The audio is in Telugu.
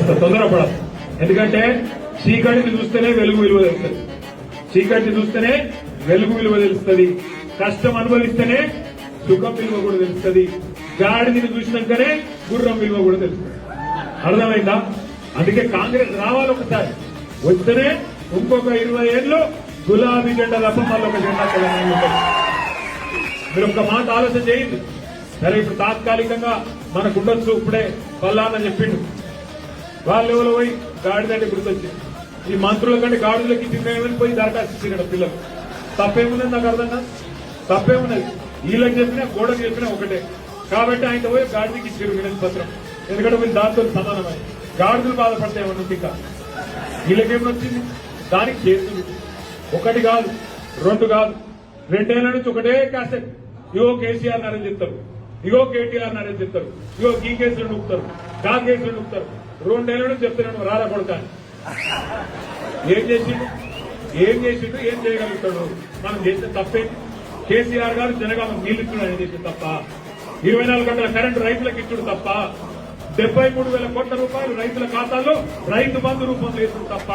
కాస్త తొందరపడదు. ఎందుకంటే చీకటిని చూస్తేనే వెలుగు విలువ తెలుస్తుంది, చీకటిని చూస్తేనే వెలుగు విలువ తెలుస్తుంది, కష్టం అనుభవిస్తేనే సుఖం విలువ కూడా తెలుస్తుంది, గాడిని చూసినాకనే గుర్రం విలువ కూడా తెలుస్తుంది. అర్థమైందా? అందుకే కాంగ్రెస్ రావాలి ఒకసారి, వస్తేనే ఇంకొక 20 ఏళ్ళు గులాబీ జెండా తప్ప మళ్ళీ ఒక జెండా తెలంగాణ ఉంటుంది. మీరు ఒక్క మాట ఆలోచన చేయండి. సరే ఇప్పుడు తాత్కాలికంగా మనకు ఉండొచ్చు, ఇప్పుడే పల్లాన చెప్పిండు, వాళ్ళు ఎవరు పోయి గాడిదంటే గుర్తొచ్చింది. ఈ మంత్రుల కంటే గాడిదలకి తిన్నామని పోయి దరఖాస్తు ఇచ్చిన పిల్లలు. తప్పేమున్నది నాకు అర్థం కాదు, తప్పేమున్నది? వీళ్ళకి చెప్పినా గోడకు చెప్పినా ఒకటే. కాబట్టి ఆయన పోయి గాడిదకి ఇచ్చారు వినతి పత్రం. ఎందుకంటే వీళ్ళు దాంతో సమానమై గాడిదలు బాధపడతాయేమన్నా ఇంకా వీళ్ళకేమని వచ్చింది? దానికి చేస్తుంది. ఒకటి కాదు, 2 కాదు, 2 ఏళ్ల నుంచి ఒకటే క్యాసెట్. ఇగో కేసీఆర్ నరేంద్ర చెప్తారు, ఇగో కేటీఆర్ నరేంద్ర చెప్తారు, ఇగో ఈ కేసులు నూపుతారు, గా కేసులు నూపుతారు. 2 ఏళ్ల నుంచి చెప్తున్నాను రారా కొడతాను. ఏం చేసిండు, ఏం చేసిండు, ఏం చేయగలుగుతాడు? మనం చేసిన తప్పే. కేసీఆర్ గారు జనగామ నీళ్లు ఇచ్చుడు ఆయన చేసింది తప్ప, 24 గంటల కరెంటు రైతులకు ఇచ్చుడు తప్ప, 73,000 కోట్ల రూపాయలు రైతుల ఖాతాల్లో రైతు బంధు రూపంలో వేసుడు తప్ప.